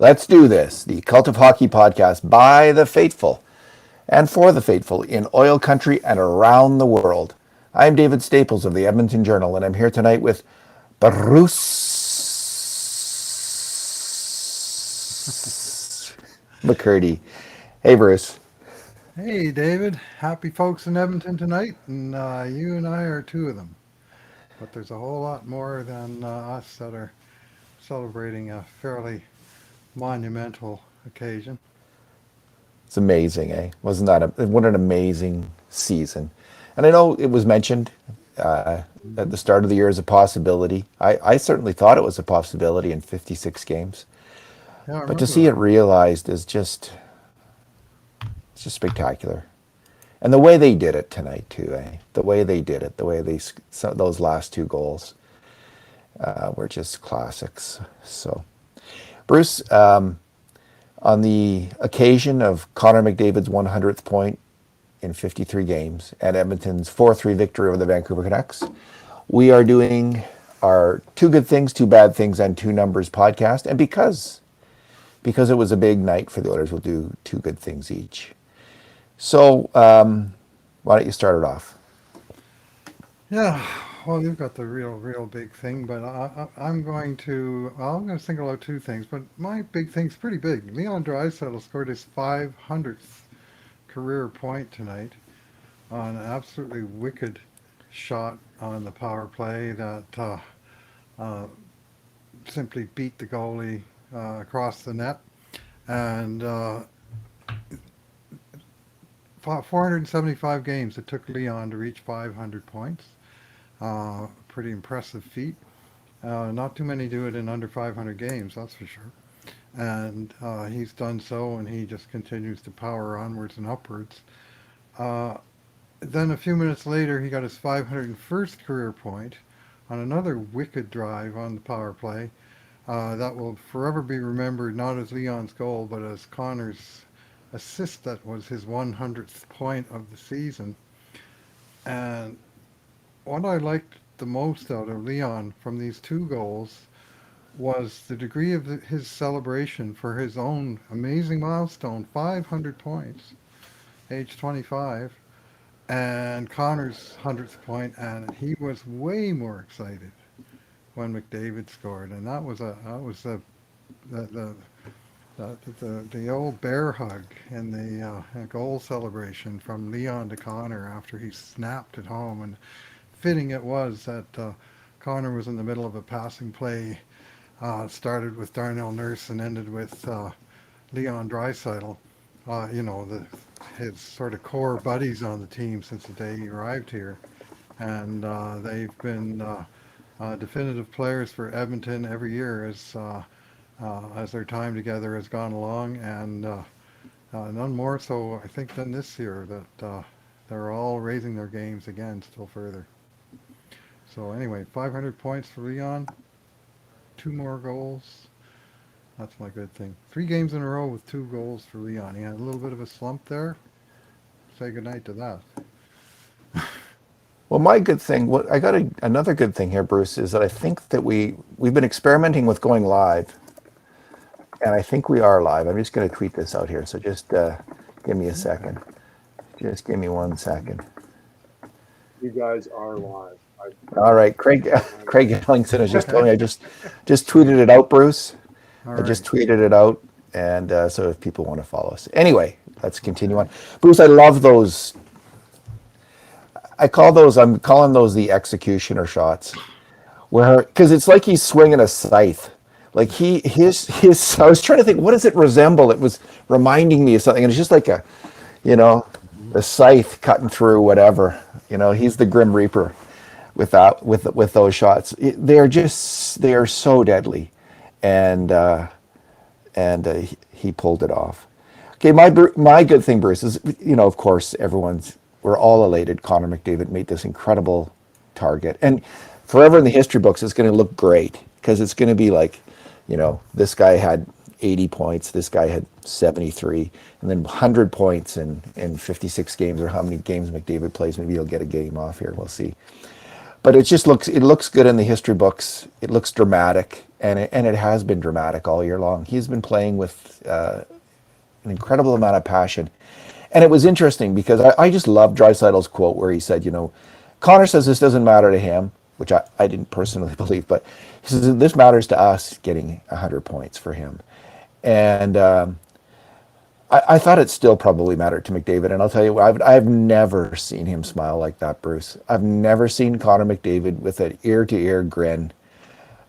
Let's do this. The Cult of Hockey podcast by the faithful and for the faithful in oil country and around the world. I'm David Staples of the Edmonton Journal, and I'm here tonight with Bruce McCurdy. Hey, Bruce. Hey, David. Happy folks in Edmonton tonight, and you and I are two of them. But there's a whole lot more than us that are celebrating a fairly monumental occasion. It's amazing, eh? Wasn't that what an amazing season? And I know it was mentioned at the start of the year as a possibility. I certainly thought it was a possibility in 56 games. Yeah, I But to remember see it that. realized is it's just spectacular. And the way they did it tonight too, eh? The way they did it, the way those last two goals were just classics. So, Bruce, on the occasion of Connor McDavid's 100th point in 53 games and Edmonton's 4-3 victory over the Vancouver Canucks, we are doing our two good things, two bad things, and two numbers podcast. And because it was a big night for the Oilers, we'll do two good things each. So, why don't you start it off? Yeah, well, you've got the real big thing, but I'm going to single out two things, but my big thing's pretty big. Leon Draisaitl scored his 500th career point tonight on an absolutely wicked shot on the power play that uh, simply beat the goalie across the net. And 475 games it took Leon to reach 500 points. Pretty impressive feat. Not too many do it in under 500 games, that's for sure. And he's done so, and he just continues to power onwards and upwards. Uh, then a few minutes later, he got his 501st career point on another wicked drive on the power play. That will forever be remembered not as Leon's goal, but as Connor's assist that was his 100th point of the season. And what I liked the most out of Leon from these two goals was the degree of his celebration for his own amazing milestone, 500 points, age 25, and Connor's 100th point, and he was way more excited when McDavid scored, and the the the old bear hug and the goal celebration from Leon to Connor after he snapped it home. And fitting it was that Connor was in the middle of a passing play, started with Darnell Nurse and ended with Leon Draisaitl. His sort of core buddies on the team since the day he arrived here, and they've been definitive players for Edmonton every year as their time together has gone along, and none more so, I think, than this year, that they're all raising their games again still further. So anyway, 500 points for Leon, two more goals. That's my good thing. 3 games in a row with 2 goals for Leon. He had a little bit of a slump there. Say goodnight to that. Well, my good thing, I got another good thing here, Bruce, is that I think that we've been experimenting with going live, and I think we are live. I'm just going to tweet this out here, so just give me a Okay. second. Just give me 1 second. You guys are live. All right, Craig Ellingson has just told me Okay. I just tweeted it out, Bruce. All I just right. tweeted it out, and so if people want to follow us, anyway, let's continue on. Bruce, I love those. I'm calling those the executioner shots, where because it's like he's swinging a scythe. Like his. I was trying to think, what does it resemble? It was reminding me of something, and it's just like you know, Mhm. the scythe cutting through whatever. He's the Grim Reaper with those shots. They are so deadly, and he pulled it off. Okay, my good thing, Bruce, is of course we're all elated. Connor McDavid made this incredible target, and forever in the history books, it's going to look great because it's going to be like, this guy had 80 points, this guy had 73, and then 100 points in 56 games, or how many games McDavid plays. Maybe he'll get a game off here. We'll see. But it looks good in the history books. It looks dramatic, and it has been dramatic all year long. He's been playing with an incredible amount of passion. And it was interesting because I just love Draisaitl's quote where he said, Connor says this doesn't matter to him, which I didn't personally believe, but he says this matters to us getting 100 points for him. And I thought it still probably mattered to McDavid. And I'll tell you, I've never seen him smile like that, Bruce. I've never seen Connor McDavid with an ear-to-ear grin.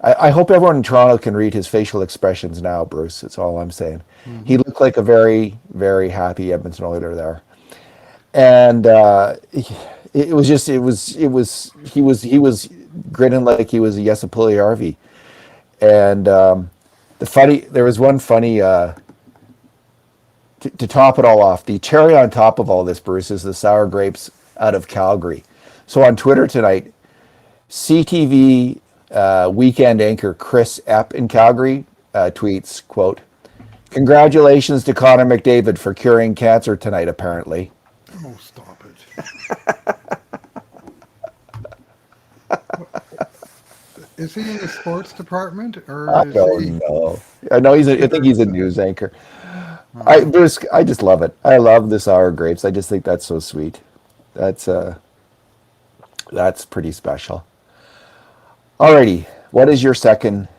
I hope everyone in Toronto can read his facial expressions now, Bruce. That's all I'm saying. Mm-hmm. He looked like a very, very happy Edmonton Oiler there, and he was grinning like he was a Jesse Puljujärvi. And there was one funny to top it all off. The cherry on top of all this, Bruce, is the sour grapes out of Calgary. So on Twitter tonight, CTV weekend anchor Chris Epp in Calgary tweets, quote, "Congratulations to Connor McDavid for curing cancer tonight, apparently." Oh, stop it. Is he in the sports department, or I is don't he? know. I know I think he's a news anchor. Oh. Bruce, I just love it. I love the sour grapes. I just think that's so sweet. That's pretty special. Alrighty, what is your second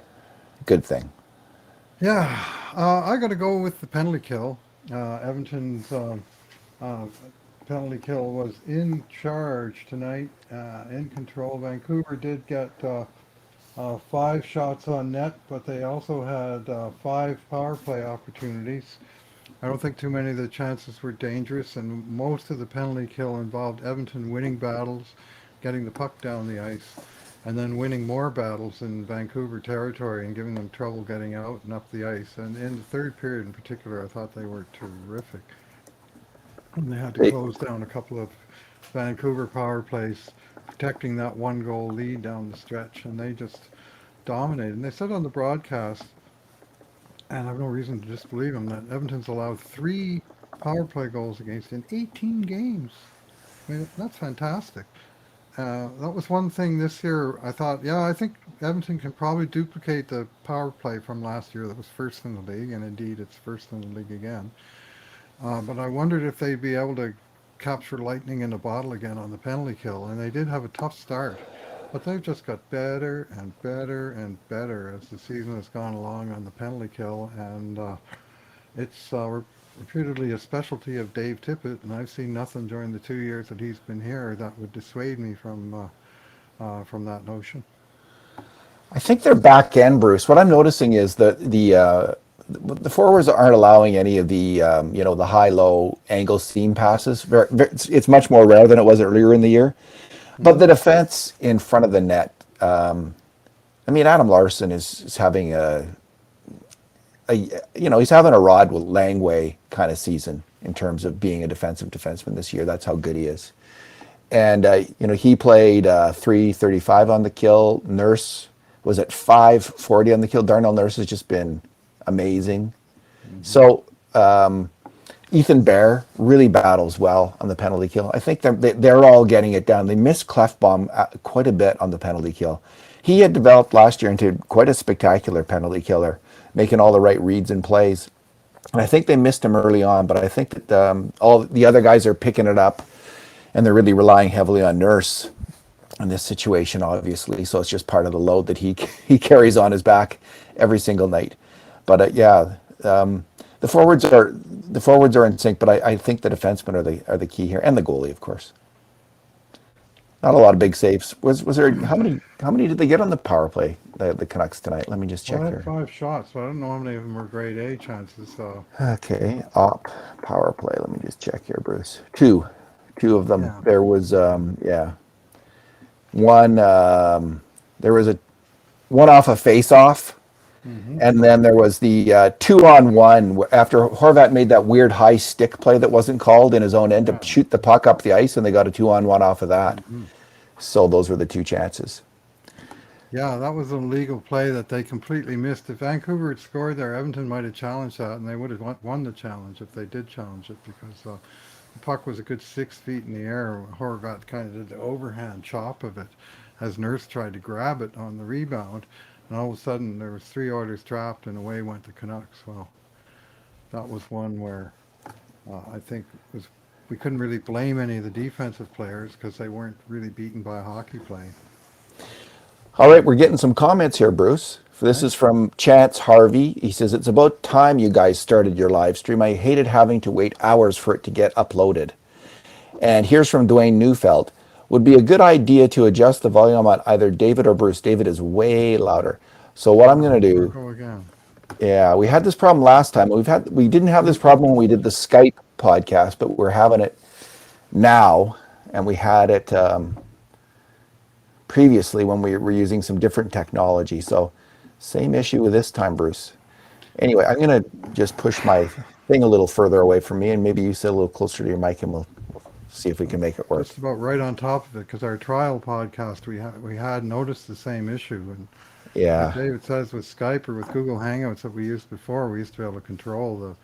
good thing? Yeah, I got to go with the penalty kill. Edmonton's penalty kill was in charge tonight, in control. Vancouver did get 5 shots on net, but they also had 5 power play opportunities. I don't think too many of the chances were dangerous, and most of the penalty kill involved Edmonton winning battles, getting the puck down the ice, and then winning more battles in Vancouver territory and giving them trouble getting out and up the ice. And in the third period in particular, I thought they were terrific. And they had to close down a couple of Vancouver power plays, protecting that 1-goal lead down the stretch, and they just dominated. And they said on the broadcast, and I have no reason to disbelieve them, that Edmonton's allowed 3 power play goals against in 18 games. I mean, that's fantastic. That was one thing this year. I thought, yeah, I think Edmonton can probably duplicate the power play from last year that was first in the league, and indeed it's first in the league again. But I wondered if they'd be able to capture lightning in a bottle again on the penalty kill, and they did have a tough start. But they've just got better and better and better as the season has gone along on the penalty kill, and it's reputedly a specialty of Dave Tippett, and I've seen nothing during the 2 years that he's been here that would dissuade me from that notion. I think their back end, Bruce. What I'm noticing is that the forwards aren't allowing any of the the high-low angle seam passes. It's much more rare than it was earlier in the year. But the defense in front of the net. Adam Larson is having he's having a Rod Langway kind of season in terms of being a defensive defenseman this year. That's how good he is. And he played 3:35 on the kill. Nurse was at 5:40 on the kill. Darnell Nurse has just been amazing. Mm-hmm. So Ethan Bear really battles well on the penalty kill. I think they're all getting it down. They missed Clefbaum quite a bit on the penalty kill. He had developed last year into quite a spectacular penalty killer, making all the right reads and plays. And I think they missed him early on, but I think that all the other guys are picking it up, and they're really relying heavily on Nurse in this situation, obviously. So it's just part of the load that he carries on his back every single night. But the forwards are in sync. But I think the defensemen are the key here, and the goalie, of course. Not a lot of big saves. Was there how many did they get on the power play? The Canucks tonight. Let me just check here. 5 shots, but I don't know how many of them were grade A chances. So Okay, power play. Let me just check here, Bruce. Two of them. Yeah. There was one. There was one off a face-off. Mm-hmm. And then there was the 2-on-1 after Horvat made that weird high stick play that wasn't called in his own end to shoot the puck up the ice, and they got a 2-on-1 off of that. Mm-hmm. So those were the 2 chances. Yeah, that was an illegal play that they completely missed. If Vancouver had scored there, Edmonton might have challenged that, and they would have won the challenge if they did challenge it, because the puck was a good 6 feet in the air. Horvat kind of did the overhand chop of it as Nurse tried to grab it on the rebound. And all of a sudden, there was 3 Oilers trapped, and away went the Canucks. Well, that was one where I think was we couldn't really blame any of the defensive players because they weren't really beaten by hockey play. All right, we're getting some comments here, Bruce. This Okay. is from Chance Harvey. He says, it's about time you guys started your live stream. I hated having to wait hours for it to get uploaded. And here's from Dwayne Neufeld. Would be a good idea to adjust the volume on either David or Bruce. David is way louder. So what I'm going to There we do, go again. yeah, we had this problem last time. We didn't have this problem when we did the Skype podcast, but we're having it now, and we had it previously when we were using some different technology. So same issue with this time, Bruce. Anyway, I'm going to just push my thing a little further away from me, and maybe you sit a little closer to your mic, and we'll see if we can make it work. Just about right on top of it, because our trial podcast we had noticed the same issue, and Yeah. like David says, with Skype or with Google Hangouts that we used before, we used to be able to control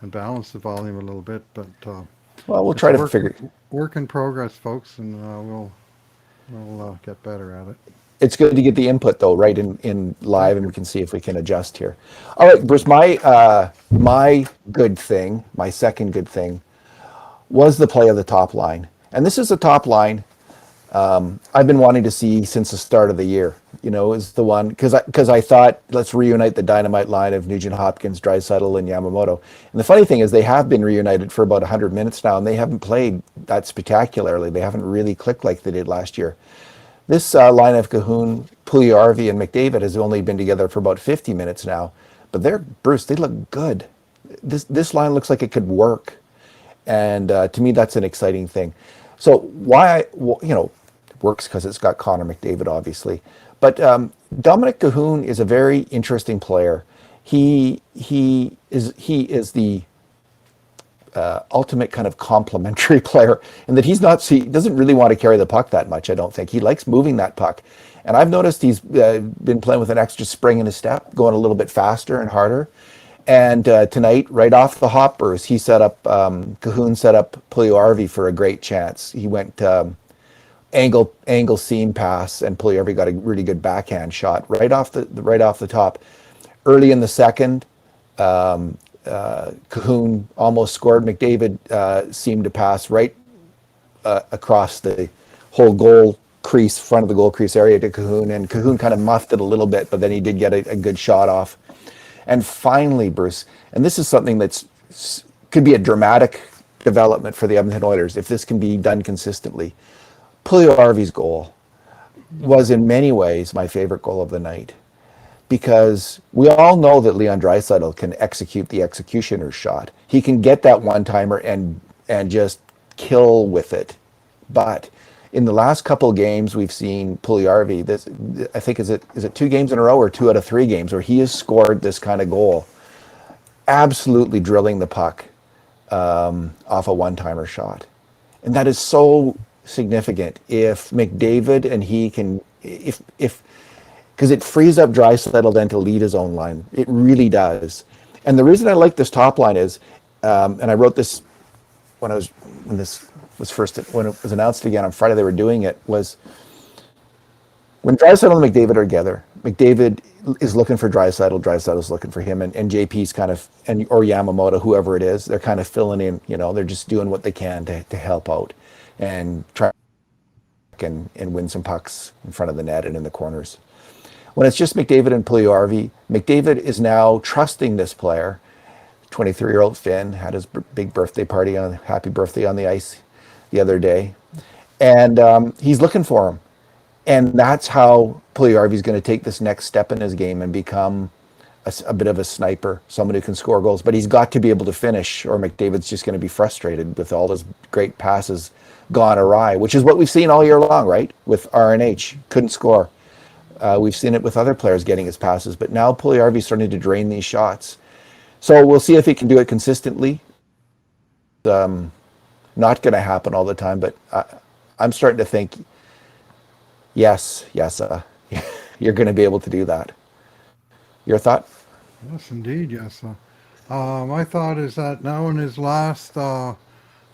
and balance the volume a little bit. But Well, we'll it's try a to figure. work in progress, folks, and we'll get better at it. It's good to get the input though, right in live, and we can see if we can adjust here. All right, Bruce. My good thing, my second good thing, was the play of the top line, and this is a top line I've been wanting to see since the start of the year. You know, is the one because I thought let's reunite the dynamite line of Nugent Hopkins, Draisaitl, and Yamamoto. And the funny thing is they have been reunited for about 100 minutes now, and they haven't played that spectacularly. They haven't really clicked like they did last year. This line of Cahoon, Puljujärvi, and McDavid has only been together for about 50 minutes now, but Bruce, they look good. This line looks like it could work, and to me, that's an exciting thing. So works because it's got Connor McDavid, obviously, but Dominic Cahoon is a very interesting player. He is the ultimate kind of complementary player in that he doesn't really want to carry the puck that much. I don't think he likes moving that puck, and I've noticed he's been playing with an extra spring in his step, going a little bit faster and harder. And tonight, right off the hoppers, he set up Cahoon set up Puljujärvi for a great chance. He went angle seam pass, and Puljujärvi got a really good backhand shot right off the top. Early in the second, Cahoon almost scored. McDavid seemed to pass right across the whole goal crease, front of the goal crease area to Cahoon, and Cahoon kind of muffed it a little bit, but then he did get a good shot off. And finally, Bruce, and this is something could be a dramatic development for the Edmonton Oilers if this can be done consistently. Puljujärvi's goal was in many ways my favorite goal of the night, because we all know that Leon Draisaitl can execute the executioner's shot. He can get that one-timer and just kill with it. But in the last couple of games, we've seen Puljujärvi. I think is it 2 games in a row or 2 out of 3 games where he has scored this kind of goal, absolutely drilling the puck off a one-timer shot, and that is so significant. If McDavid and he can, if because it frees up Draisaitl then to lead his own line. It really does. And the reason I like this top line is, and I wrote this when it was announced again on Friday, they were doing it, was when Draisaitl and McDavid are together, McDavid is looking for Draisaitl, Draisaitl's looking for him, and JP's kind of, or Yamamoto, whoever it is, they're kind of filling in, they're just doing what they can to help out and try and win some pucks in front of the net and in the corners. When it's just McDavid and Puljujärvi, McDavid is now trusting this player. 23-year-old Finn had his big birthday party happy birthday on the ice the other day. And he's looking for him. And that's how Puljujärvi is going to take this next step in his game and become a bit of a sniper, someone who can score goals. But he's got to be able to finish, or McDavid's just going to be frustrated with all his great passes gone awry, which is what we've seen all year long, right? With RNH, couldn't score. We've seen it with other players getting his passes, but now Puljujärvi is starting to drain these shots. So we'll see if he can do it consistently. Not going to happen all the time, but I'm starting to think, yes, you're going to be able to do that. Your thought? Yes, indeed, yes. My thought is that now in his last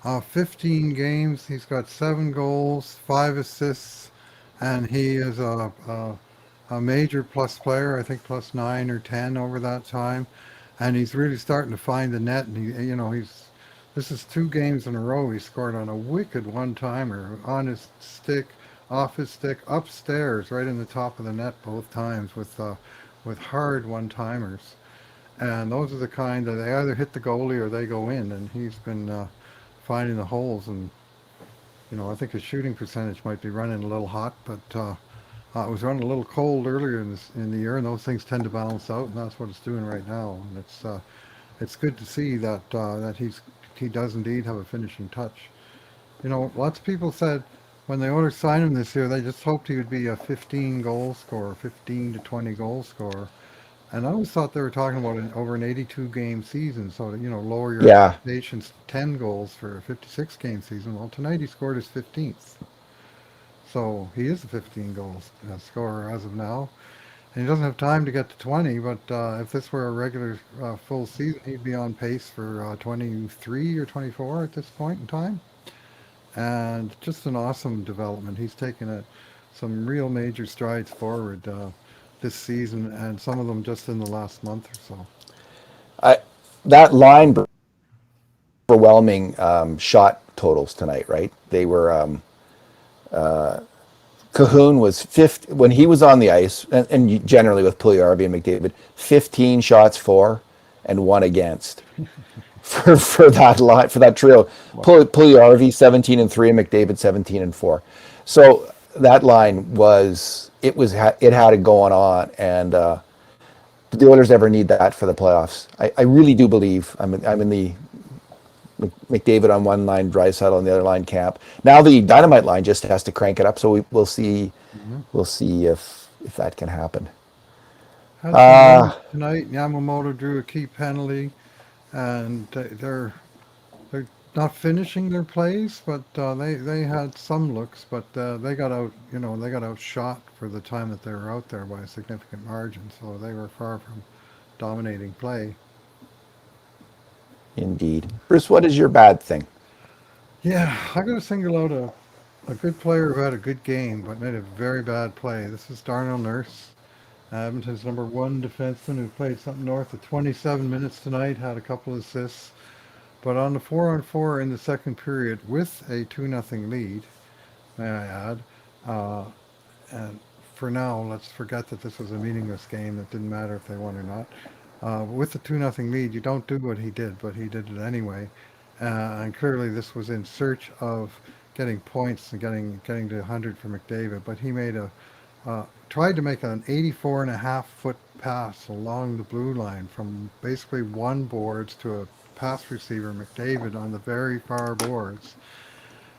15 games, he's got 7 goals, 5 assists, and he is a a major plus player, I think plus 9 or 10 over that time. And he's really starting to find the net. And this is 2 games in a row. He scored on a wicked one-timer on his stick, off his stick, upstairs, right in the top of the net both times with hard one-timers. And those are the kind that they either hit the goalie or they go in. And he's been finding the holes. And I think his shooting percentage might be running a little hot, but it was running a little cold earlier in the year, and those things tend to balance out, and that's what it's doing right now. And it's good to see that he does indeed have a finishing touch. Lots of people said when the Oilers signed him this year, they just hoped he would be a 15 goal scorer, 15 to 20 goal scorer. And I always thought they were talking about over an 82 game season, so to, lower your Yeah. expectations to 10 goals for a 56 game season. Well, tonight he scored his 15th. So he is a 15 goal scorer as of now. And he doesn't have time to get to 20, but if this were a regular full season, he'd be on pace for 23 or 24 at this point in time. And just an awesome development. He's taken some real major strides forward this season, and some of them just in the last month or so. That line overwhelming shot totals tonight, right? They were Cahoon was 50 when he was on the ice, and generally with Puljujärvi and McDavid, 15 shots for and 1 against for that line, for that trio. Wow. Puljujärvi 17 and 3, and McDavid 17 and 4. So that line it had it going on, and did the Oilers ever need that for the playoffs? I really do believe I'm in the McDavid on one line, Draisaitl on the other line camp. Now the Dynamite line just has to crank it up, so we'll see. Mm-hmm. We'll see if that can happen. Tonight, Yamamoto drew a key penalty, and they're not finishing their plays, but they had some looks, but they got out. They got outshot for the time that they were out there by a significant margin, so they were far from dominating play. Indeed. Bruce, what is your bad thing? Yeah, I got to single out a good player who had a good game but made a very bad play. This is Darnell Nurse, Edmonton's number 1 defenseman, who played something north of 27 minutes tonight, had a couple of assists. But on the 4-on-4 in the second period with a 2-0 lead, may I add, and for now, let's forget that this was a meaningless game. It didn't matter if they won or not. With the 2-0 lead, you don't do what he did, but he did it anyway. And clearly this was in search of getting points and getting to 100 for McDavid. But he tried to make an 84.5-foot pass along the blue line from basically one boards to a pass receiver, McDavid, on the very far boards.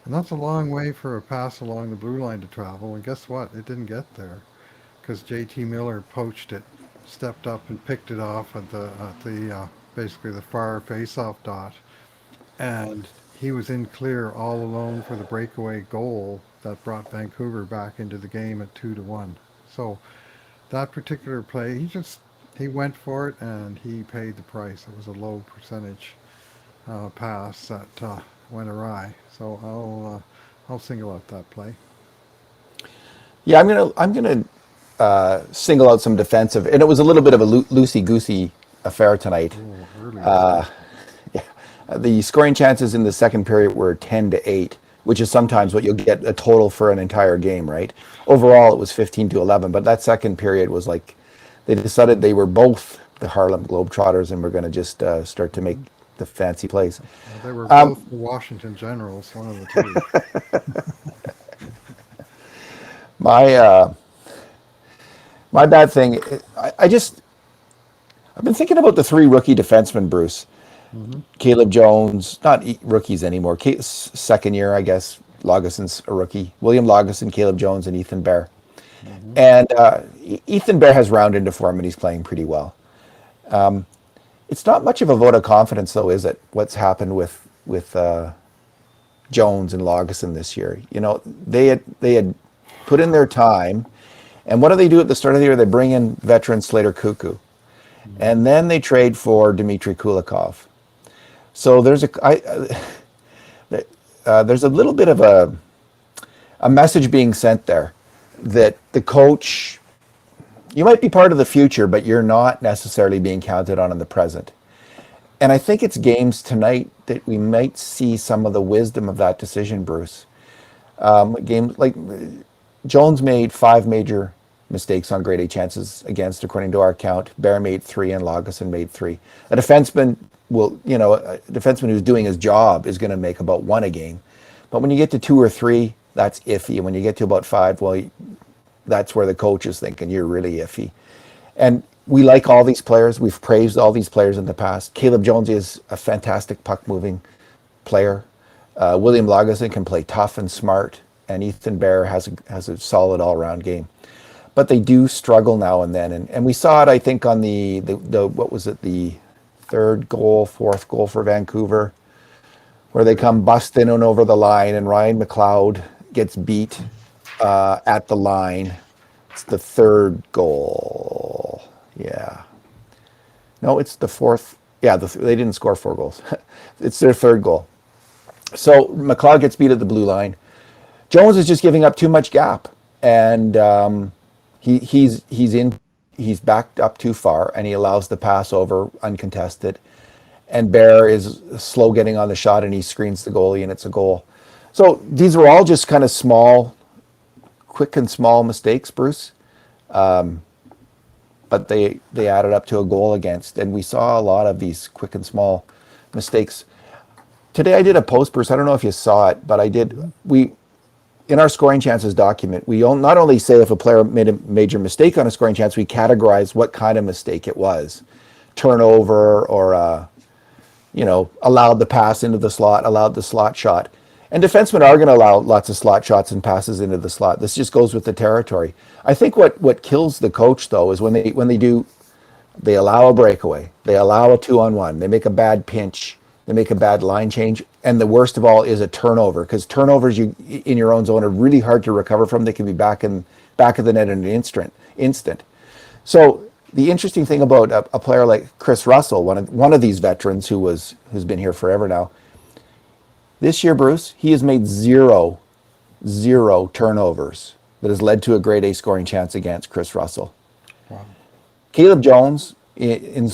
And that's a long way for a pass along the blue line to travel. And guess what? It didn't get there because JT Miller poached it, stepped up and picked it off at the basically the far face-off dot, and he was in clear all alone for the breakaway goal that brought Vancouver back into the game at 2-1. So that particular play, he went for it and he paid the price. It was a low percentage pass that went awry. So I'll single out that play. Yeah, I'm gonna single out some defensive, and it was a little bit of a loosey-goosey affair tonight. Yeah, the scoring chances in the second period were 10-8, which is sometimes what you'll get a total for an entire game, right? Overall, it was 15-11, but that second period was like they decided they were both the Harlem Globetrotters and were going to just start to make the fancy plays. They were both the Washington Generals, one of the two. My bad thing, I've been thinking about the 3 rookie defensemen, Bruce. Mm-hmm. Caleb Jones, not rookies anymore. Second year, I guess. Lagoson's a rookie. William Lagoson, Caleb Jones, and Ethan Bear. Mm-hmm. And Ethan Bear has rounded into form, and he's playing pretty well. It's not much of a vote of confidence, though, is it? What's happened with Jones and Lagoson this year? They had put in their time, and what do they do at the start of the year? They bring in veteran Slater Cuckoo, and then they trade for Dmitry Kulikov. So there's a little bit of a message being sent there that the coach You might be part of the future, but you're not necessarily being counted on in the present. And I think it's games tonight that we might see some of the wisdom of that decision, Bruce. Games like Jones made 5 major mistakes on grade A chances against, according to our count. Bear made 3 and Lagesson made 3. A defenseman a defenseman who's doing his job is going to make about 1 a game. But when you get to 2 or 3, that's iffy. And when you get to about 5, well, that's where the coach is thinking you're really iffy. And we like all these players. We've praised all these players in the past. Caleb Jones is a fantastic puck-moving player. William Lagesson can play tough and smart, and Ethan Bear has a solid all-around game. But they do struggle now and then, and we saw it, I think, on the what was it, the fourth goal for Vancouver, where they come busting in over the line, and Ryan McLeod gets beat at the line. It's the 3rd goal. Yeah. No, it's the 4th. Yeah, they didn't score 4 goals. It's their 3rd goal. So McLeod gets beat at the blue line. Jones is just giving up too much gap, and he's backed up too far, and he allows the pass over uncontested. And Bear is slow getting on the shot, and he screens the goalie, and it's a goal. So these were all just kind of quick and small mistakes, Bruce. But they added up to a goal against, and we saw a lot of these quick and small mistakes. Today I did a post, Bruce. I don't know if you saw it, but in our scoring chances document, we not only say if a player made a major mistake on a scoring chance, we categorize what kind of mistake it was. Turnover or, allowed the pass into the slot, allowed the slot shot. And defensemen are going to allow lots of slot shots and passes into the slot. This just goes with the territory. I think what kills the coach, though, is when they allow a breakaway, they allow a 2-on-1, they make a bad pinch, they make a bad line change, and the worst of all is a turnover, because turnovers in your own zone are really hard to recover from. They can be back of the net in an instant. So the interesting thing about a player like Chris Russell, one of these veterans who's been here forever now, this year, Bruce, he has made zero turnovers that has led to a grade A scoring chance against Chris Russell. Wow. Caleb Jones, in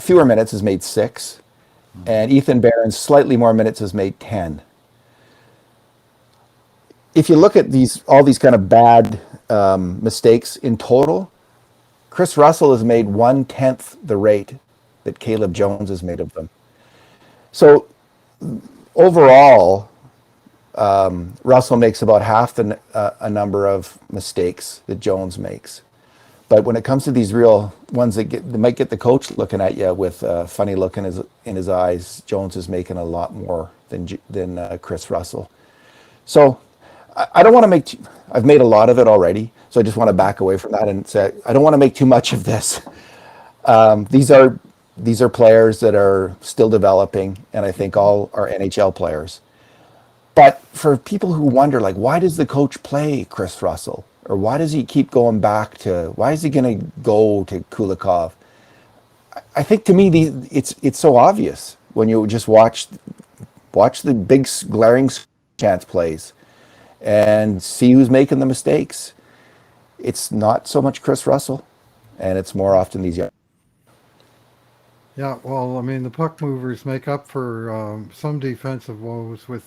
fewer minutes, has made 6. And Ethan Bear, in slightly more minutes, has made 10. If you look at all these kind of bad mistakes in total, Chris Russell has made 1/10 the rate that Caleb Jones has made of them. So overall, Russell makes about half a number of mistakes that Jones makes. But when it comes to these real ones that might get the coach looking at you with a funny look in his eyes, Jones is making a lot more than Chris Russell. So I don't want to make. I've made a lot of it already, so I just want to back away from that and say I don't want to make too much of this. These are players that are still developing, and I think all are NHL players. But for people who wonder, like, why does the coach play Chris Russell? Or why does he keep going back why is he going to go to Kulikov? I think to me, it's so obvious when you just watch the big glaring chance plays and see who's making the mistakes. It's not so much Chris Russell, and it's more often these young. Yeah, well, I mean, the puck movers make up for some defensive woes with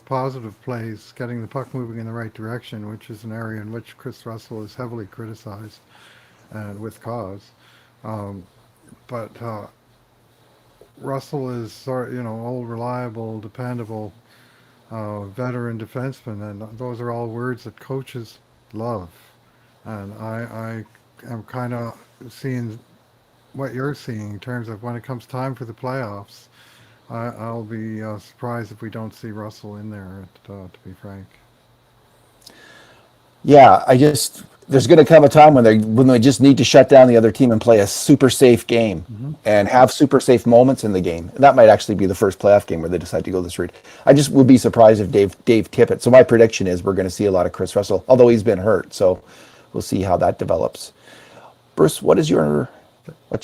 positive plays, getting the puck moving in the right direction, which is an area in which Chris Russell is heavily criticized, and with cause. But Russell is old, reliable, dependable, veteran defenseman, and those are all words that coaches love. And I am kind of seeing what you're seeing in terms of when it comes time for the playoffs. I'll be surprised if we don't see Russell in there, to be frank. Yeah, there's going to come a time when they just need to shut down the other team and play a super safe game and have super safe moments in the game. And that might actually be the first playoff game where they decide to go this route. I just would be surprised if Dave Tippett. So my prediction is we're going to see a lot of Chris Russell, although he's been hurt. So we'll see how that develops. Bruce, what's your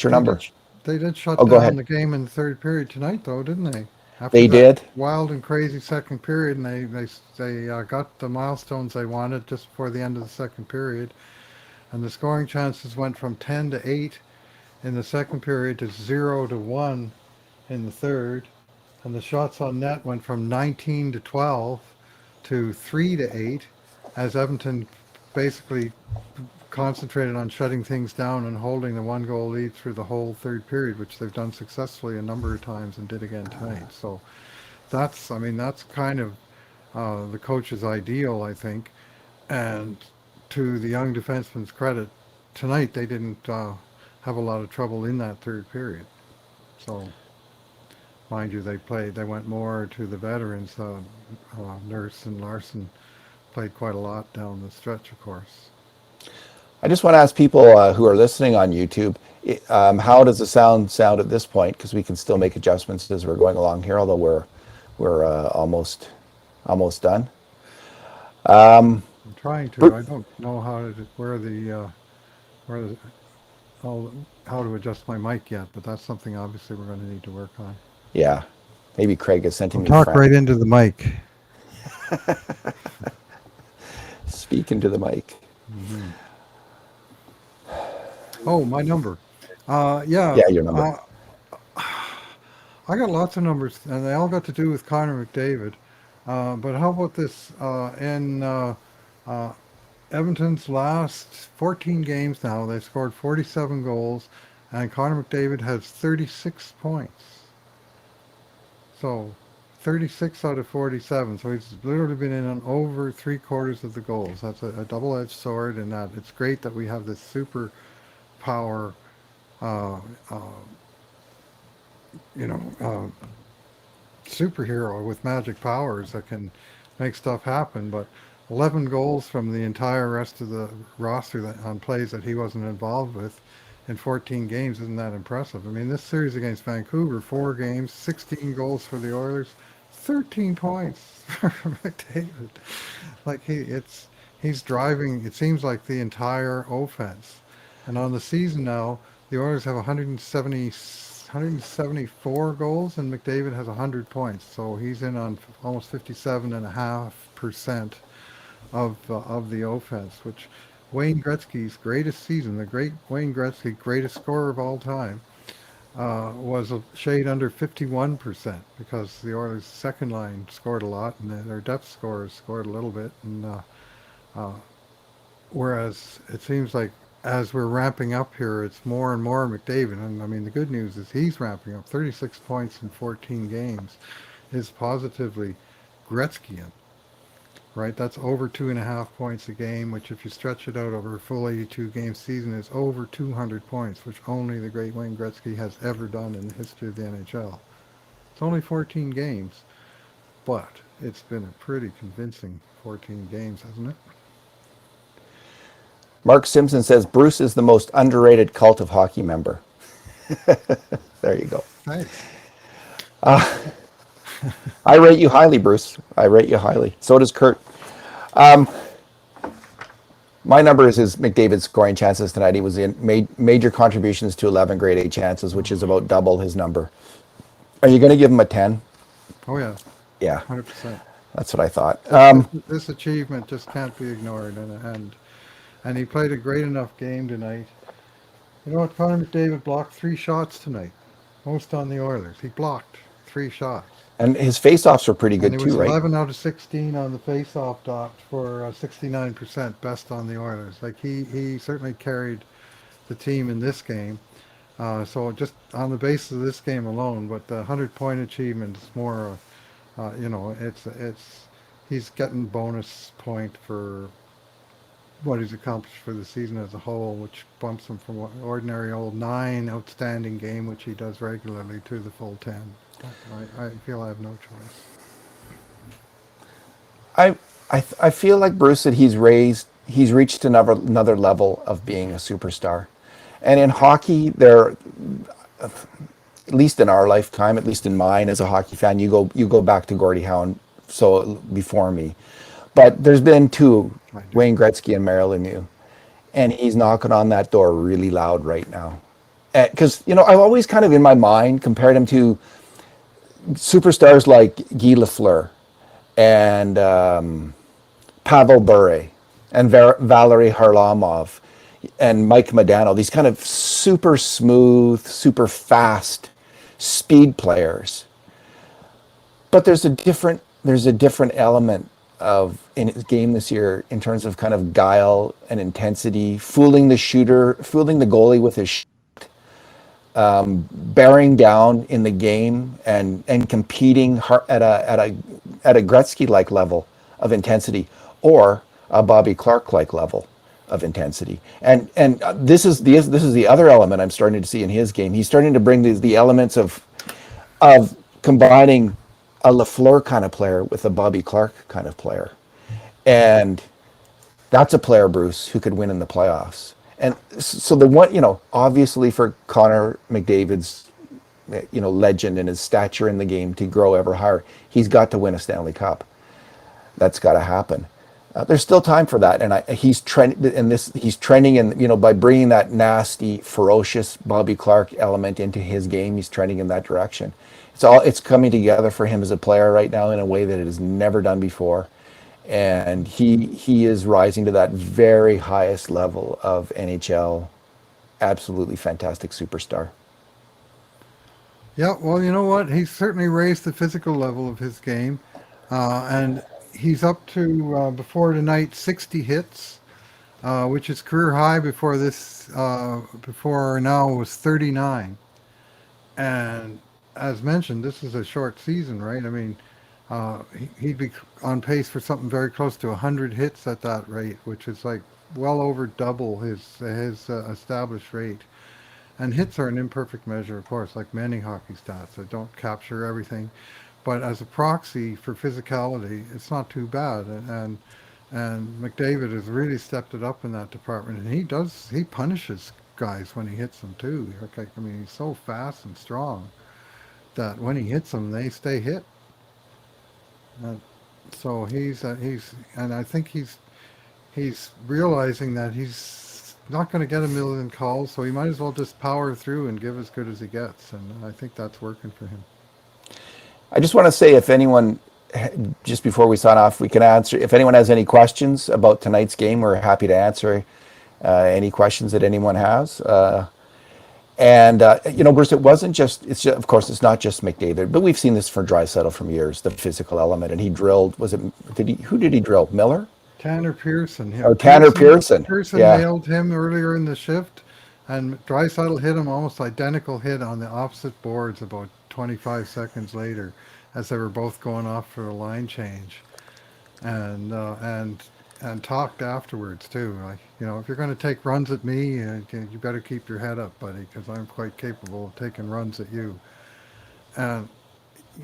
number? They did shut go down ahead. the game in the third period tonight, though, didn't they? After They that did. Wild and crazy second period, and they got the milestones they wanted just before the end of the second period. And the scoring chances went from 10 to 8 in the second period to 0 to 1 in the third. And the shots on net went from 19 to 12 to 3 to 8 as Edmonton basically concentrated on shutting things down and holding the 1-goal lead through the whole third period, which they've done successfully a number of times and did again tonight. So that's kind of the coach's ideal, I think. And to the young defenseman's credit, tonight they didn't have a lot of trouble in that third period. So, mind you, they went more to the veterans. Nurse and Larson played quite a lot down the stretch, of course. I just want to ask people who are listening on YouTube, how does the sound at this point? Because we can still make adjustments as we're going along here, although we're almost done. I'm trying to. I don't know how to adjust my mic yet, but that's something obviously we're going to need to work on. Yeah, maybe Craig is sending me. Talk right into the mic. Speak into the mic. Mm-hmm. Oh, my number. Yeah. Yeah, your number. I got lots of numbers, and they all got to do with Connor McDavid. But how about this? In Edmonton's last 14 games now, they've scored 47 goals, and Connor McDavid has 36 points. So 36 out of 47. So he's literally been in on over 3/4 of the goals. That's a double-edged sword, and that it's great that we have this super power, superhero with magic powers that can make stuff happen. But 11 goals from the entire rest of the roster on plays that he wasn't involved with in 14 games isn't that impressive. I mean, this series against Vancouver, 4 games, 16 goals for the Oilers, 13 points for McDavid. Like he's driving, it seems like, the entire offense. And on the season now, the Oilers have 174 goals, and McDavid has 100 points. So he's in on almost 57.5% of the offense, which Wayne Gretzky's greatest season, the great Wayne Gretzky, greatest scorer of all time, was a shade under 51%, because the Oilers' second line scored a lot, and their depth scorers scored a little bit. And whereas it seems like as we're ramping up here, it's more and more McDavid. And I mean, the good news is he's ramping up. 36 points in 14 games is positively Gretzkyan, right? That's over 2.5 points a game, which if you stretch it out over a full 82-game season is over 200 points, which only the great Wayne Gretzky has ever done in the history of the NHL. It's only 14 games, but it's been a pretty convincing 14 games, hasn't it? Mark Simpson says Bruce is the most underrated Cult of Hockey member. There you go. Thanks. I rate you highly, Bruce. I rate you highly. So does Kurt. My number is McDavid's scoring chances tonight. He was in major contributions to 11 grade A chances, which is about double his number. Are you going to give him a 10? Oh, yeah. Yeah. 100%. That's what I thought. This achievement just can't be ignored, and he played a great enough game tonight. You know what? Connor McDavid blocked 3 shots tonight, most on the Oilers. He blocked 3 shots. And his face-offs were pretty good and too, right? 11 out of 16 on the face-off dot for 69%, best on the Oilers. Like he certainly carried the team in this game. So just on the basis of this game alone, but the 100-point achievement is more, he's getting bonus point for what he's accomplished for the season as a whole, which bumps him from an ordinary old 9 outstanding game, which he does regularly, to the full 10. I feel I have no choice. I feel like, Bruce, that he's reached another level of being a superstar. And in hockey, at least in our lifetime, at least in mine as a hockey fan, you go back to Gordie Howe, so before me. But there's been 2, Wayne Gretzky and Mario Lemieux, and he's knocking on that door really loud right now. Because, I've always kind of in my mind compared him to superstars like Guy Lafleur and Pavel Bure and Valery Harlamov. and Mike Modano, these kind of super smooth, super fast speed players. But there's a different element in his game this year in terms of kind of guile and intensity, fooling the shooter, fooling the goalie with his bearing down in the game and competing at a Gretzky like level of intensity or a Bobby Clark like level of intensity. And this is the other element I'm starting to see in his game. He's starting to bring the elements of combining a Lafleur kind of player with a Bobby Clark kind of player. And that's a player, Bruce, who could win in the playoffs. And so the one, obviously for Connor McDavid's, legend and his stature in the game to grow ever higher, he's got to win a Stanley Cup. That's got to happen. There's still time for that, and he's trending in, by bringing that nasty, ferocious Bobby Clark element into his game. He's trending in that direction. It's coming together for him as a player right now in a way that it has never done before, and he is rising to that very highest level of NHL, absolutely fantastic superstar. Yeah, well, you know what? He's certainly raised the physical level of his game, and he's up to before tonight 60 hits, which is career high. Before now was 39, and as mentioned, this is a short season, right? I mean, he'd be on pace for something very close to 100 hits at that rate, which is like well over double his established rate. And hits are an imperfect measure, of course, like many hockey stats that don't capture everything. But as a proxy for physicality, it's not too bad. And McDavid has really stepped it up in that department. And he punishes guys when he hits them too. I mean, he's so fast and strong that when he hits them, they stay hit. So and I think he's realizing that he's not going to get a million calls, so he might as well just power through and give as good as he gets, and I think that's working for him. I just want to say, if anyone, just before we sign off, we can answer, if anyone has any questions about tonight's game, we're happy to answer any questions that anyone has. Bruce, of course, it's not just McDavid, but we've seen this for Draisaitl from years, the physical element, and he drilled, who did he drill? Miller? Tanner Pearson. Oh, Tanner Pearson. Pearson Yeah. nailed him earlier in the shift, and Draisaitl hit him almost identical hit on the opposite boards about 25 seconds later, as they were both going off for a line change, and talked afterwards too. Like, if you're going to take runs at me, you better keep your head up, buddy, because I'm quite capable of taking runs at you. And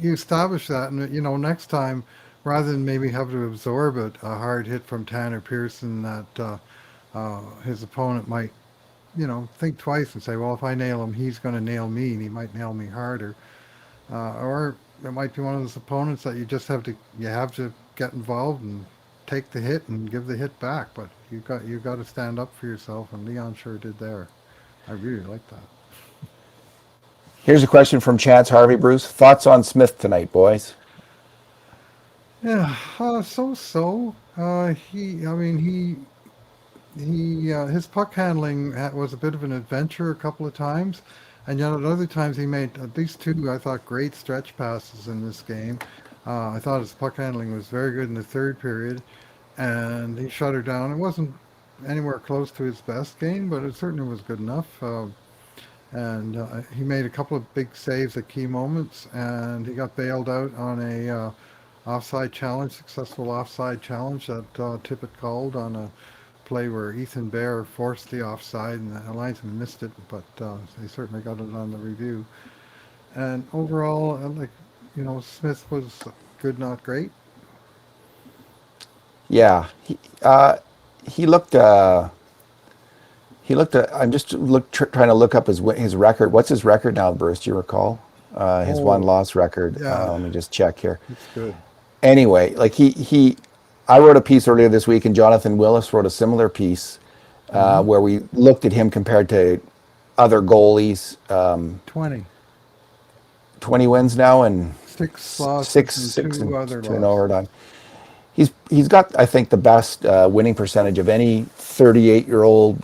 you establish that, and next time, rather than maybe have to absorb a hard hit from Tanner Pearson, that his opponent might, think twice and say, well, if I nail him, he's going to nail me, and he might nail me harder. Or it might be one of those opponents that you have to get involved and take the hit and give the hit back. But you got to stand up for yourself, and Leon sure did there. I really like that. Here's a question from Chance Harvey, Bruce. Thoughts on Smith tonight, boys? Yeah, so. His puck handling was a bit of an adventure a couple of times, and yet at other times he made at least two, I thought, great stretch passes in this game. I thought his puck handling was very good in the third period, and he shut her down. It wasn't anywhere close to his best game, but it certainly was good enough. And he made a couple of big saves at key moments, and he got bailed out on a successful offside challenge that Tippett called on a play where Ethan Bear forced the offside, and the linesman missed it, but they certainly got it on the review. And overall, Smith was good, not great. Yeah, he looked. I'm just trying to look up his record. What's his record now, Bruce? Do you recall his one-loss record? Yeah. Let me just check here. It's good. Anyway, I wrote a piece earlier this week, and Jonathan Willis wrote a similar piece where we looked at him compared to other goalies. 20 wins now, and 6 losses and 2 other losses. Overtime. He's got, I think, the best winning percentage of any 38-year-old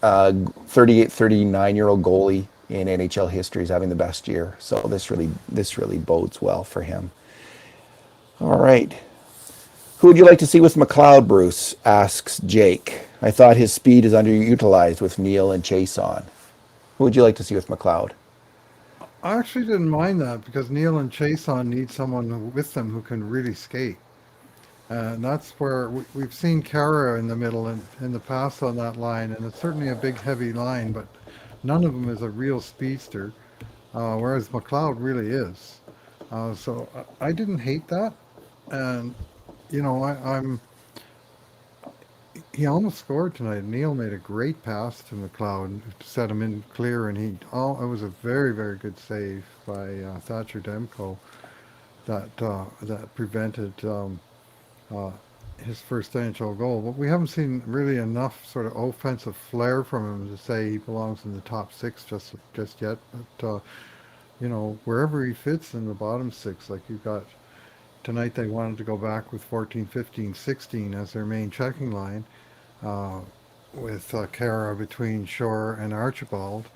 38, 39-year-old goalie in NHL history is having the best year. So this really bodes well for him. All right. Who would you like to see with McLeod, Bruce? Asks Jake. I thought his speed is underutilized with Neal and Chase on. Who would you like to see with McLeod? I actually didn't mind that because Neil and Chason need someone with them who can really skate. And that's where we've seen Kara in the middle in the past on that line, and it's certainly a big, heavy line, but none of them is a real speedster, whereas McLeod really is. So I didn't hate that, and you know he almost scored tonight. Neil made a great pass to McLeod to set him in clear, and it was a very, very good save by Thatcher Demko that prevented. Uh, his first NHL goal, but we haven't seen really enough sort of offensive flair from him to say he belongs in the top six just yet. But wherever he fits in the bottom six, like you got tonight, they wanted to go back with 14, 15, 16 as their main checking line, uh, with Kara between Shore and Archibald,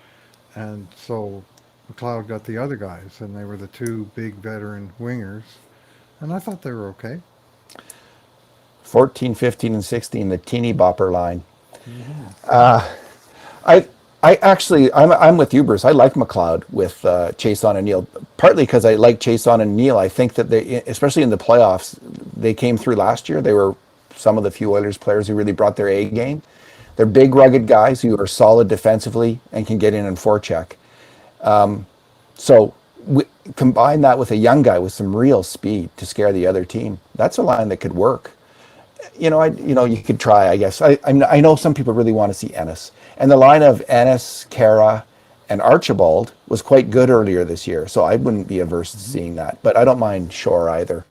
and so McLeod got the other guys, and they were the two big veteran wingers, and I thought they were okay. 14, 15, and 16, the teeny bopper line. Mm-hmm. I I'm with you, Bruce. I like McLeod with Chason and Neal, partly because I like Chason and Neal. I think that they, especially in the playoffs, they came through last year. They were some of the few Oilers players who really brought their A game. They're big, rugged guys who are solid defensively and can get in and forecheck. So combine that with a young guy with some real speed to scare the other team. That's a line that could work. You could try, I guess. I know some people really want to see Ennis. And the line of Ennis, Kara, and Archibald was quite good earlier this year, so I wouldn't be averse to seeing that. But I don't mind Shore either.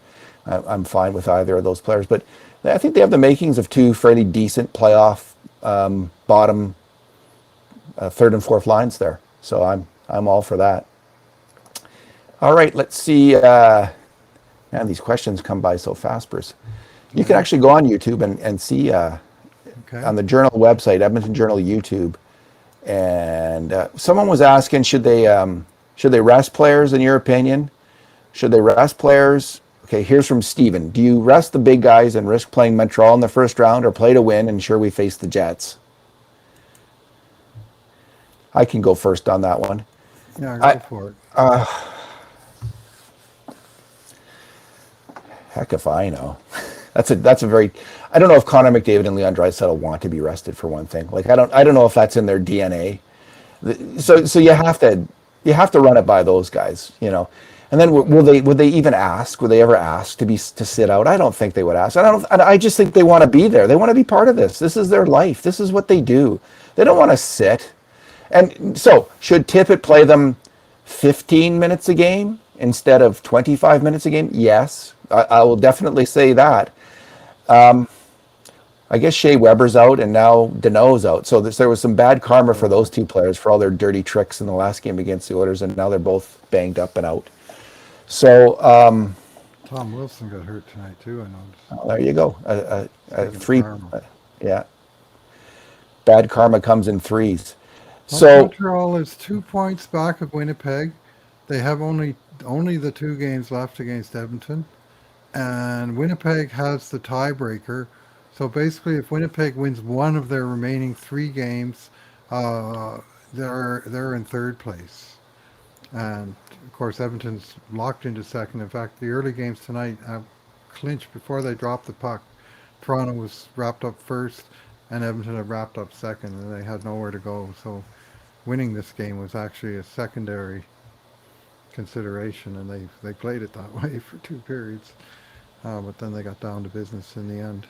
I'm fine with either of those players. But I think they have the makings of two fairly decent playoff bottom third and fourth lines there. So I'm all for that. All right, let's see. Man, these questions come by so fast, Bruce. You can actually go on YouTube and see on the Journal website, Edmonton Journal YouTube. And someone was asking, should they rest players in your opinion? Should they rest players? Okay, here's from Steven. Do you rest the big guys and risk playing Montreal in the first round, or play to win and ensure we face the Jets? I can go first on that one. Yeah, go for it. Heck if I know. That's a very. I don't know if Connor McDavid and Leon Draisaitl want to be rested for one thing. Like I don't know if that's in their DNA. So you have to run it by those guys, And then would they even ask? Would they ever ask to sit out? I don't think they would ask. I just think they want to be there. They want to be part of this. This is their life. This is what they do. They don't want to sit. And so should Tippett play them 15 minutes a game instead of 25 minutes a game? Yes, I will definitely say that. I guess Shea Weber's out and now Deneau's out. So there was some bad karma for those two players for all their dirty tricks in the last game against the Oilers, and now they're both banged up and out. So Tom Wilson got hurt tonight too, I noticed. There you go. Three. Yeah. Bad karma comes in threes. So Montreal is 2 points back of Winnipeg. They have only the two games left against Edmonton, and Winnipeg has the tiebreaker. So basically, if Winnipeg wins one of their remaining three games, they're in third place. And of course, Edmonton's locked into second. In fact, the early games tonight have clinched before they dropped the puck. Toronto was wrapped up first, and Edmonton had wrapped up second, and they had nowhere to go. So winning this game was actually a secondary consideration, and they played it that way for two periods. But then they got down to business in the end.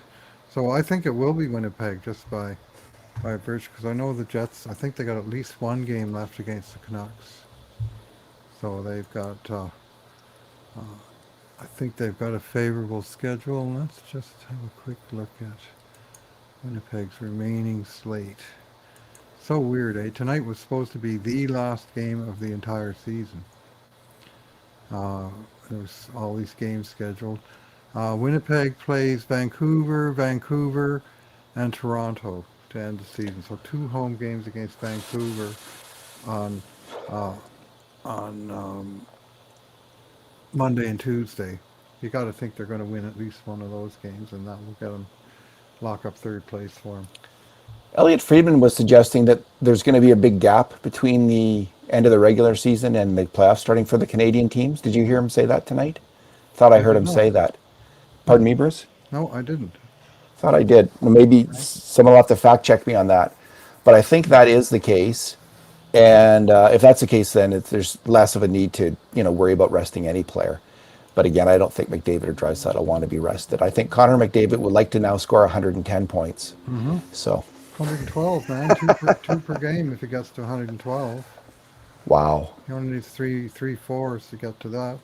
So I think it will be Winnipeg just by virtue, because I know the Jets, I think they got at least one game left against the Canucks. So they've got, I think they've got a favorable schedule. Let's just have a quick look at Winnipeg's remaining slate. So weird, eh? Tonight was supposed to be the last game of the entire season. There's all these games scheduled. Winnipeg plays Vancouver, and Toronto. to end the season. So 2 home games against Vancouver on uh, on Monday and Tuesday. You got to think they're going to win at least one of those games, and that will get them lock up third place for them. Elliot Friedman was suggesting that there's going to be a big gap between the end of the regular season and the playoffs starting for the Canadian teams. Did you hear him say that tonight? Thought I I heard did him not. say that. Pardon me, Bruce? No, I didn't. Thought I did. Maybe someone will have to fact check me on that. But I think that is the case. And if that's the case, then there's less of a need to, worry about resting any player. But again, I don't think McDavid or Draisaitl want to be rested. I think Connor McDavid would like to now score 110 points. Mm-hmm. So, 112, man. Two per game if it gets to 112. wow. You only need three fours to get to that.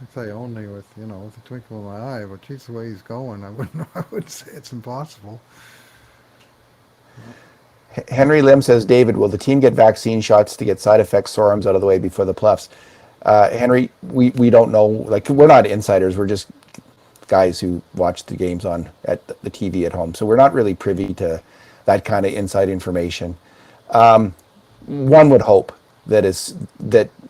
I say only with with a twinkle in my eye, but geez, the way he's going, I wouldn't say it's impossible. Henry Lim says, David, will the team get vaccine shots to get side effects, sore arms out of the way before the playoffs? Henry, we don't know. Like, we're not insiders. We're just guys who watch the games at the TV at home. So we're not really privy to that kind of inside information. One would hope that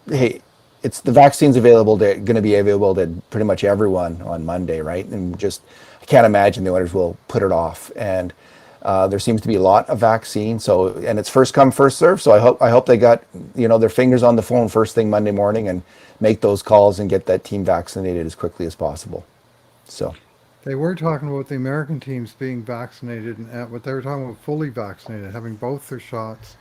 hey, it's the vaccine's going to be available to pretty much everyone on Monday, right? And I can't imagine the Oilers will put it off. And there seems to be a lot of vaccine, and it's first come, first serve. So I hope they got their fingers on the phone first thing Monday morning and make those calls and get that team vaccinated as quickly as possible. So they were talking about the American teams being vaccinated, but they were talking about fully vaccinated, having both their shots,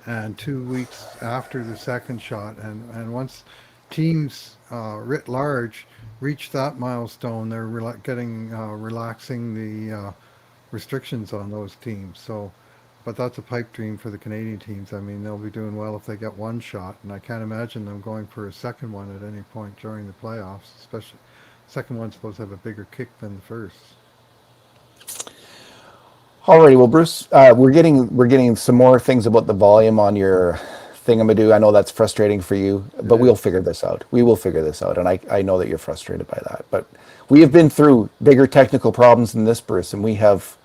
and 2 weeks after the second shot. And once teams writ large reach that milestone, they're relaxing the restrictions on those teams. So, but that's a pipe dream for the Canadian teams. I mean, they'll be doing well if they get one shot, and I can't imagine them going for a second one at any point during the playoffs. Especially, second one's supposed to have a bigger kick than the first. Alrighty, well, Bruce, we're getting some more things about the volume on your thingamadoo. I know that's frustrating for you, but we'll figure this out. We will figure this out, and I know that you're frustrated by that. But we have been through bigger technical problems than this, Bruce, and we have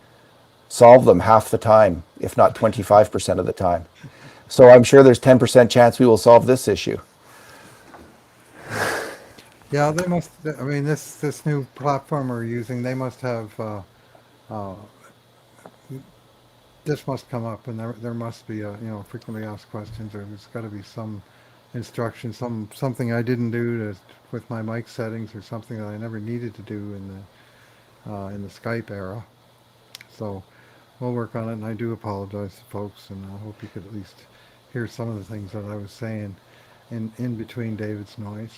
solved them half the time, if not 25% of the time. So I'm sure there's 10% chance we will solve this issue. Yeah, they must. I mean, this new platform we're using, they must have. This must come up, and there must be frequently asked questions, or there's got to be some instruction, something I didn't do with my mic settings, or something that I never needed to do in the Skype era. So we'll work on it, and I do apologize to folks, and I hope you could at least hear some of the things that I was saying in between David's noise.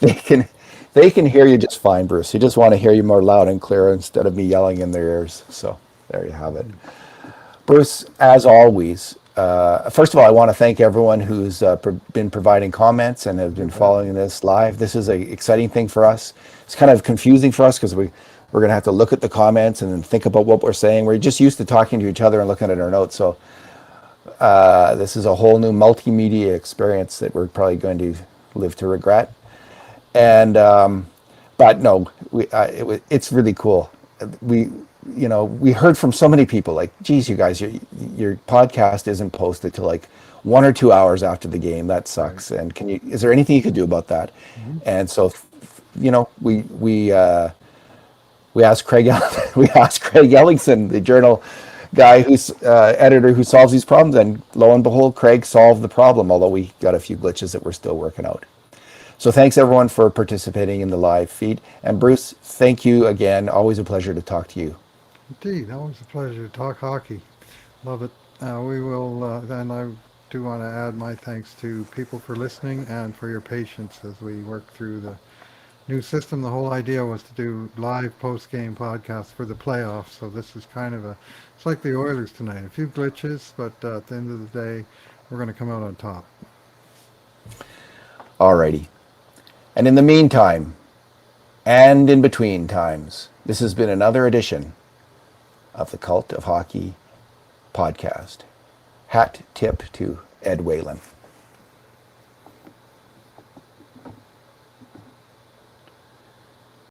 They can hear you just fine, Bruce. You just want to hear you more loud and clear instead of me yelling in their ears. So there you have it. Bruce, as always, first of all, I want to thank everyone who's been providing comments and have been following this live. This is an exciting thing for us. It's kind of confusing for us because we're going to have to look at the comments and then think about what we're saying. We're just used to talking to each other and looking at our notes. So this is a whole new multimedia experience that we're probably going to live to regret. And but no, it's really cool. We heard from so many people like, geez, you guys, your podcast isn't posted till like 1 or 2 hours after the game. That sucks. Right. And is there anything you could do about that? Mm-hmm. And so, we asked Craig Ellingson, the Journal guy who's editor who solves these problems, and lo and behold, Craig solved the problem, although we got a few glitches that we're still working out. So thanks everyone for participating in the live feed. And Bruce, thank you again. Always a pleasure to talk to you. Indeed, always a pleasure to talk hockey. Love it. We will, then I do want to add my thanks to people for listening and for your patience as we work through the new system. The whole idea was to do live post-game podcasts for the playoffs. So this is kind of it's like the Oilers tonight. A few glitches, but at the end of the day, we're going to come out on top. Alrighty. And in the meantime, and in between times, this has been another edition of the Cult of Hockey podcast. Hat tip to Ed Whalen.